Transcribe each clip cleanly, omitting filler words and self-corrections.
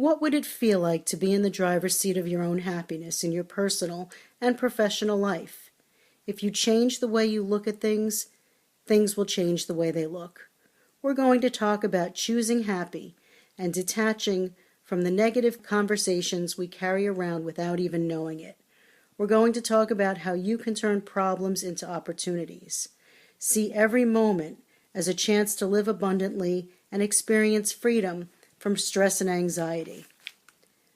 What would it feel like to be in the driver's seat of your own happiness in your personal and professional life? If you change the way you look at things, things will change the way they look. We're going to talk about choosing happy and detaching from the negative conversations we carry around without even knowing it. We're going to talk about how you can turn problems into opportunities. See every moment as a chance to live abundantly and experience freedom from stress and anxiety.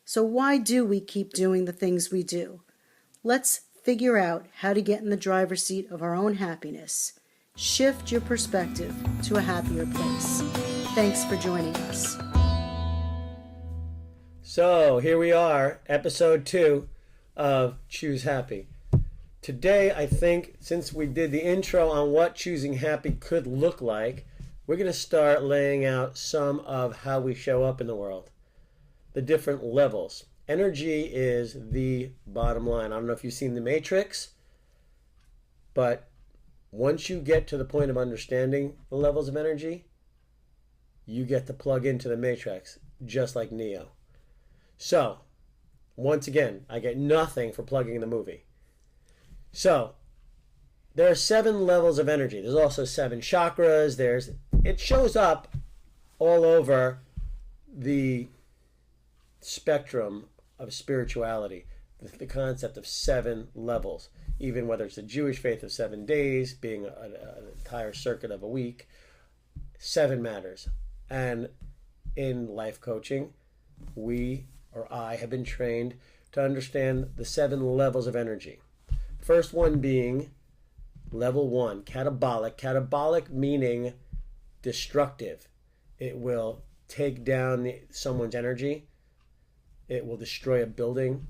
So why do we keep doing the things we do? Let's figure out how to get in the driver's seat of our own happiness. Shift your perspective to a happier place. Thanks for joining us. So here we are, episode 2 of Choose Happy. Today, I think, since we did the intro on what choosing happy could look like, we're going to start laying out some of how we show up in the world, the different levels. Energy is the bottom line. I don't know if you've seen The Matrix, but once you get to the point of understanding the levels of energy, you get to plug into the Matrix, just like Neo. So, once again, I get nothing for plugging in the movie. So, there are 7 levels of energy. There's also 7 chakras. It shows up all over the spectrum of spirituality. The concept of 7 levels. Even whether it's the Jewish faith of 7 days, being an entire circuit of a week, 7 matters. And in life coaching, I have been trained to understand the 7 levels of energy. First one being level 1, catabolic. Catabolic meaning destructive. It will take down someone's energy. It will destroy a building.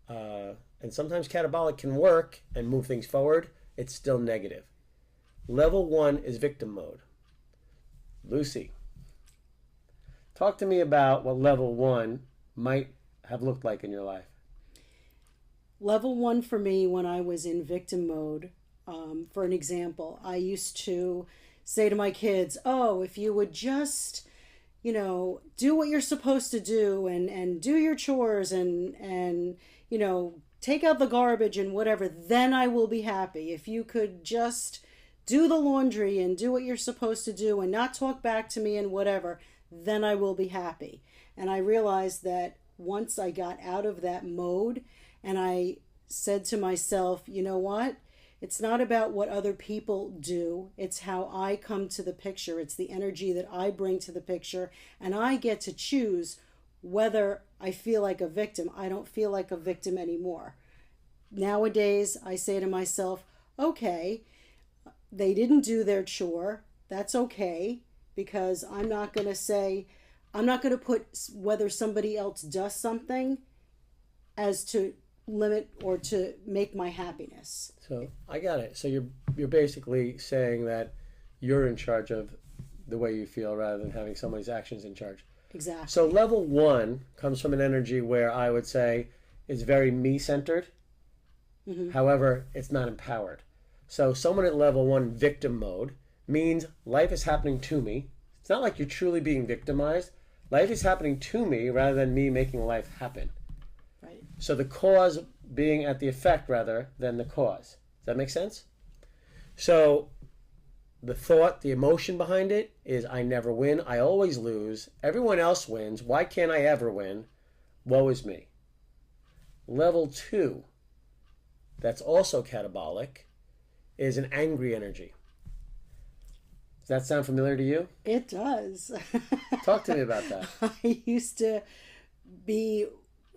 And sometimes catabolic can work and move things forward. It's still negative. Level 1 is victim mode. Lucy, talk to me about what level 1 might have looked like in your life. Level 1 for me, when I was in victim mode, for an example, I used to say to my kids, if you would just, do what you're supposed to do and do your chores and take out the garbage and whatever, then I will be happy. If you could just do the laundry and do what you're supposed to do and not talk back to me and whatever, then I will be happy. And I realized that once I got out of that mode and I said to myself, you know what? It's not about what other people do. It's how I come to the picture. It's the energy that I bring to the picture. And I get to choose whether I feel like a victim. I don't feel like a victim anymore. Nowadays, I say to myself, okay, they didn't do their chore. That's okay, because I'm not going to put whether somebody else does something as to limit or to make my happiness. So I got it. So you're basically saying that you're in charge of the way you feel rather than having somebody's actions in charge. Exactly. So level 1 comes from an energy where I would say is very me-centered. Mm-hmm. However, it's not empowered. So someone at level 1 victim mode means life is happening to me. It's not like you're truly being victimized. Life is happening to me rather than me making life happen. Right. So the cause being at the effect rather than the cause. Does that make sense? So the thought, the emotion behind it is I never win. I always lose. Everyone else wins. Why can't I ever win? Woe is me. Level 2, that's also catabolic, is an angry energy. Does that sound familiar to you? It does. Talk to me about that. I used to be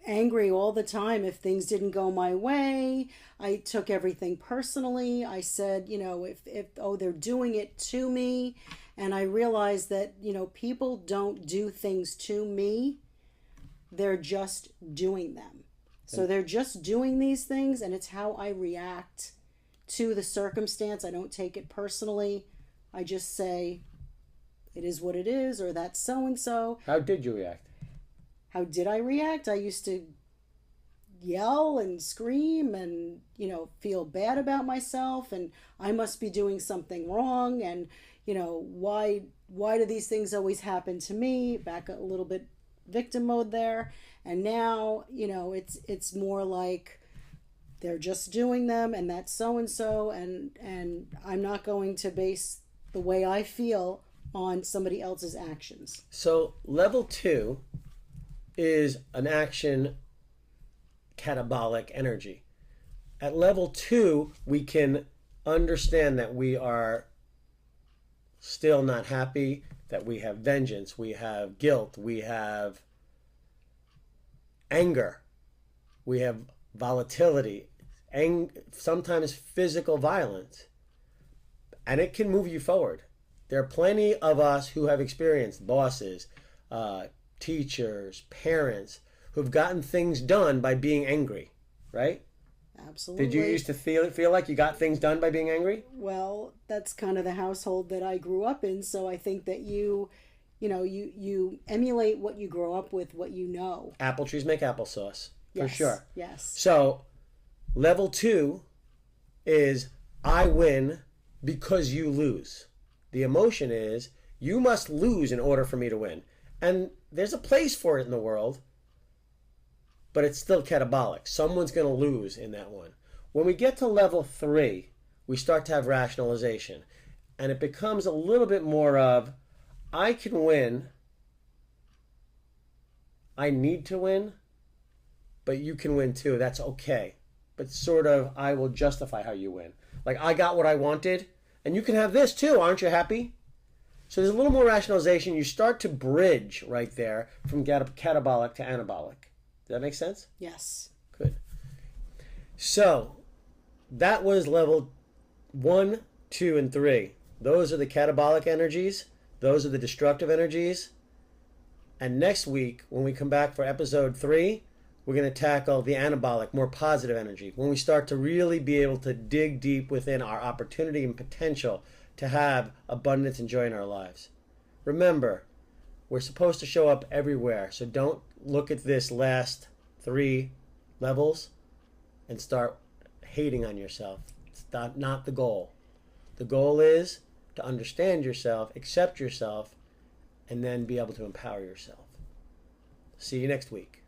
angry all the time if things didn't go my way. I took everything personally. I said, if they're doing it to me. And I realized that, people don't do things to me. They're just doing them. So they're just doing these things, and it's how I react to the circumstance. I don't take it personally. I just say, it is what it is, or that's so-and-so. How did you react? How did I react? I used to yell and scream and, feel bad about myself, and I must be doing something wrong, and, why do these things always happen to me? Back a little bit victim mode there, and now, it's more like they're just doing them, and that's so and so, and I'm not going to base the way I feel on somebody else's actions. So level 2 is an action catabolic energy. At level 2, we can understand that we are still not happy, that we have vengeance, we have guilt, we have anger, we have volatility, sometimes physical violence, and it can move you forward. There are plenty of us who have experienced bosses, teachers, parents, who've gotten things done by being angry, right? Absolutely. Did you used to feel like you got things done by being angry? Well, that's kind of the household that I grew up in, so I think that you emulate what you grow up with, what you know. Apple trees make applesauce, for sure. Yes. So, level 2 is I win because you lose. The emotion is you must lose in order for me to win. And there's a place for it in the world, but it's still catabolic. Someone's going to lose in that one. When we get to level 3, we start to have rationalization. And it becomes a little bit more of, I can win, I need to win, but you can win too. That's okay. But sort of, I will justify how you win. Like, I got what I wanted, and you can have this too. Aren't you happy? So there's a little more rationalization. You start to bridge right there from catabolic to anabolic. Does that make sense? Yes. Good. So that was level 1, 2, and 3. Those are the catabolic energies. Those are the destructive energies. And next week, when we come back for episode 3, we're going to tackle the anabolic, more positive energy. When we start to really be able to dig deep within our opportunity and potential to have abundance and joy in our lives. Remember, we're supposed to show up everywhere. So don't look at this last 3 levels and start hating on yourself. It's not the goal. The goal is to understand yourself, accept yourself, and then be able to empower yourself. See you next week.